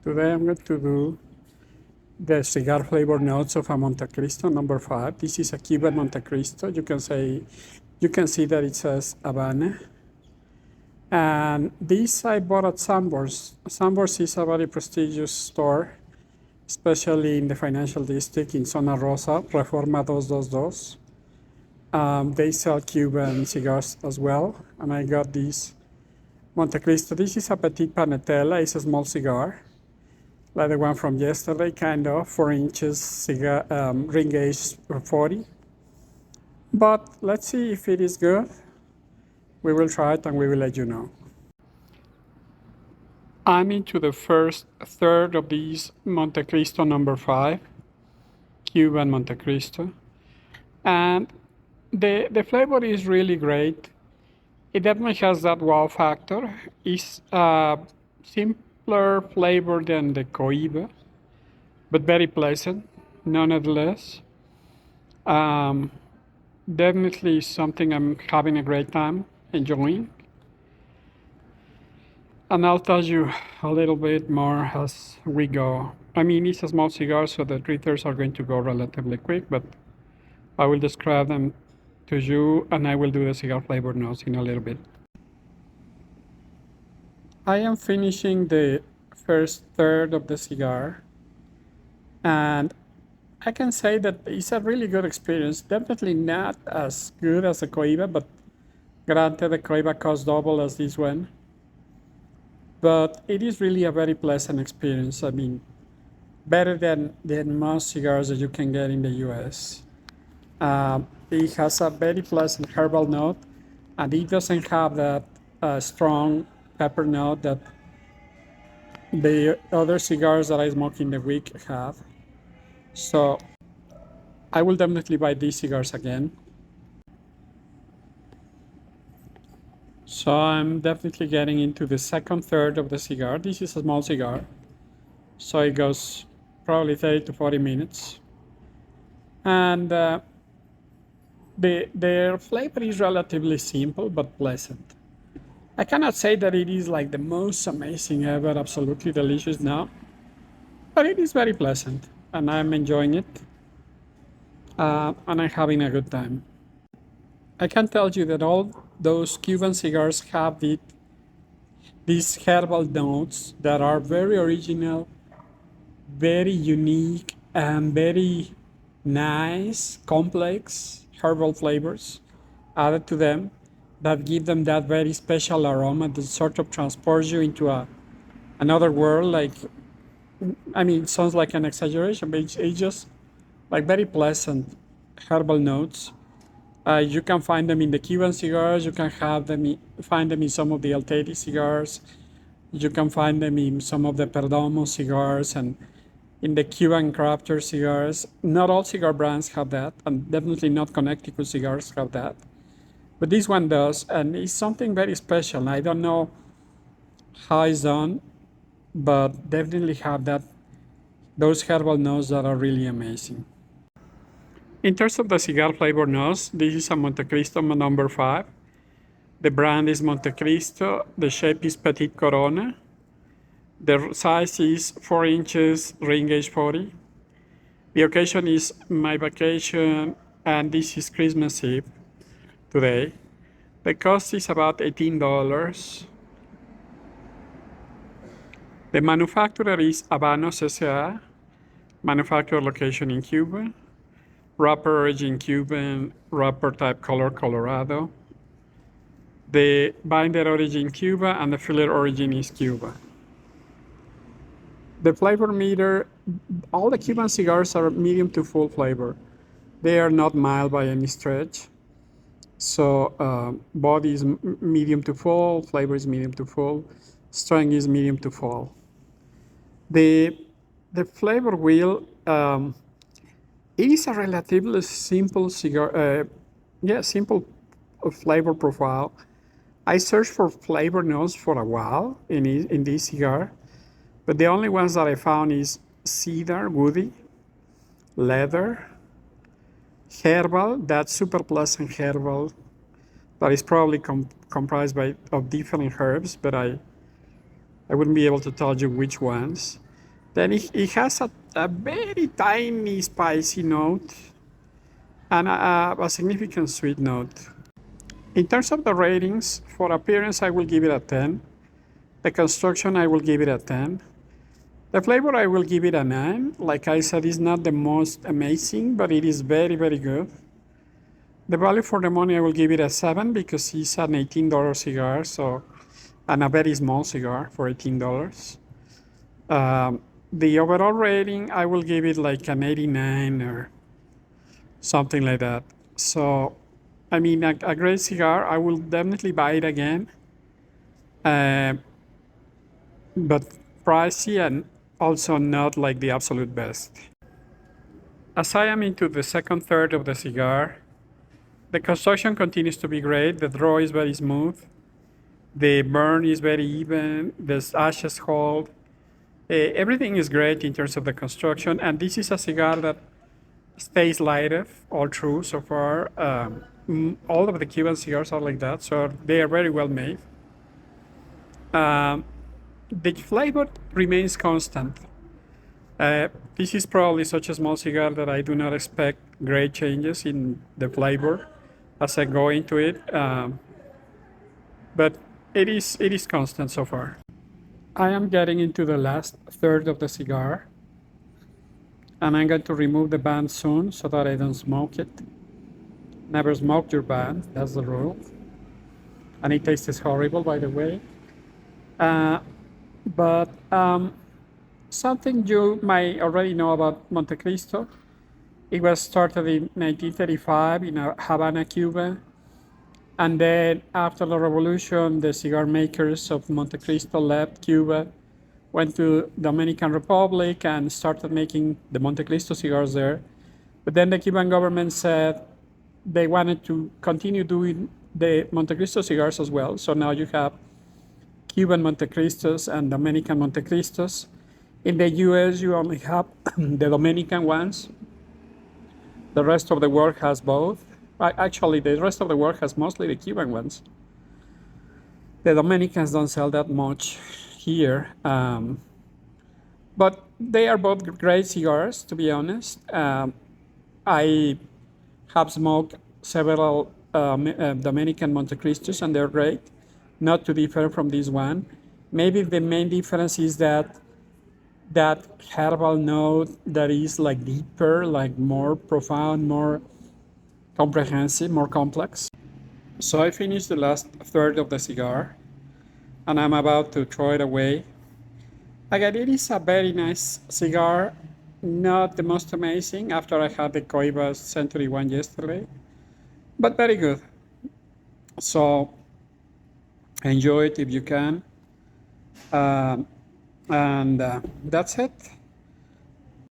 Today I'm going to do the cigar flavor notes of a Montecristo number 5. This is a Cuban Montecristo. You can see that it says Habana. And this I bought at Sambors. Sambors is a very prestigious store, especially in the financial district in Zona Rosa, Reforma 222. They sell Cuban cigars as well. And I got this Montecristo. This is a Petit Panetela. It's a small cigar, like the one from yesterday, kind of 4 inches cigar, ring gauge 40. But let's see if it is good. We will try it and we will let you know. I'm into the first third of these Montecristo number 5, Cuban Montecristo. And the flavor is really great. It definitely has that wow factor. It's simpler flavor than the Cohiba, but very pleasant, nonetheless. Definitely something I'm having a great time enjoying. And I'll tell you a little bit more as we go. I mean, it's a small cigar, so the dritters are going to go relatively quick, but I will describe them to you and I will do the cigar flavor notes in a little bit. I am finishing the first third of the cigar, and I can say that it's a really good experience. Definitely not as good as the Cohiba, but granted the Cohiba costs double as this one. But it is really a very pleasant experience. I mean, better than most cigars that you can get in the US. It has a very pleasant herbal note, and it doesn't have that strong pepper note that the other cigars that I smoke in the week have. So I will definitely buy these cigars again. So I'm definitely getting into the second third of the cigar. This is a small cigar, so it goes probably 30 to 40 minutes. And their flavor is relatively simple but pleasant. I cannot say that it is like the most amazing ever, absolutely delicious now, but it is very pleasant and I'm enjoying it, and I'm having a good time. I can tell you that all those Cuban cigars have these herbal notes that are very original, very unique, and very nice, complex herbal flavors added to them that give them that very special aroma that sort of transports you into another world. Like, I mean, it sounds like an exaggeration, but it's just like very pleasant herbal notes. You can find them in the Cuban cigars. You can find them in some of the Alteri cigars. You can find them in some of the Perdomo cigars and in the Cuban crafter cigars. Not all cigar brands have that, and definitely not Connecticut cigars have that. But this one does, and it's something very special. I don't know how it's done, but definitely have those herbal notes that are really amazing. In terms of the cigar flavor notes, this is a Montecristo number 5. The brand is Montecristo. The shape is Petit Corona. The size is 4 inches, ring gauge 40. The occasion is my vacation, and this is Christmas Eve today. The cost is about $18. The manufacturer is Habanos S.A., manufacturer location in Cuba. Wrapper origin Cuban, wrapper type color Colorado. The binder origin Cuba and the filler origin is Cuba. The flavor meter, all the Cuban cigars are medium to full flavor. They are not mild by any stretch. So body is medium to full, flavor is medium to full, strength is medium to full. The flavor wheel, it is a relatively simple cigar, simple flavor profile. I searched for flavor notes for a while in this cigar, but the only ones that I found is cedar, woody, leather, herbal, that super pleasant herbal that is probably comprised of different herbs, but I wouldn't be able to tell you which ones. Then it has a very tiny spicy note and a significant sweet note. In terms of the ratings, for appearance, I will give it a 10. The construction, I will give it a 10. The flavor, I will give it a 9. Like I said, it's not the most amazing, but it is very, very good. The value for the money, I will give it a 7 because it's an $18 cigar, so, and a very small cigar for $18. The overall rating, I will give it like an 89 or something like that. So, I mean, a great cigar. I will definitely buy it again. Uh, but pricey and also not like the absolute best. As I am into the second third of the cigar, the construction continues to be great. The draw is very smooth. The burn is very even. The ashes hold. Everything is great in terms of the construction. And this is a cigar that stays lighted all through so far. All of the Cuban cigars are like that, so they are very well made. The flavor remains constant. This is probably such a small cigar that I do not expect great changes in the flavor as I go into it, but it is constant so far. I am getting into the last third of the cigar, and I'm going to remove the band soon so that I don't smoke it. Never smoke your band, that's the rule. And it tastes horrible, by the way. But something you might already know about Montecristo. It was started in 1935 in Havana, Cuba. And then after the revolution, the cigar makers of Montecristo left Cuba, went to Dominican Republic and started making the Montecristo cigars there. But then the Cuban government said they wanted to continue doing the Montecristo cigars as well. So now you have Cuban Montecristos and Dominican Montecristos. In the US, you only have the Dominican ones. The rest of the world has both. Actually, the rest of the world has mostly the Cuban ones. The Dominicans don't sell that much here. But they are both great cigars, to be honest. I have smoked several Dominican Montecristos, and they're great. Not too different from this one. Maybe the main difference is that herbal note that is like deeper, like more profound, more comprehensive, more complex. So I finished the last third of the cigar, and I'm about to throw it away. Again, it is a very nice cigar, not the most amazing after I had the Coibas Century one yesterday, but very good. So enjoy it if you can. And that's it.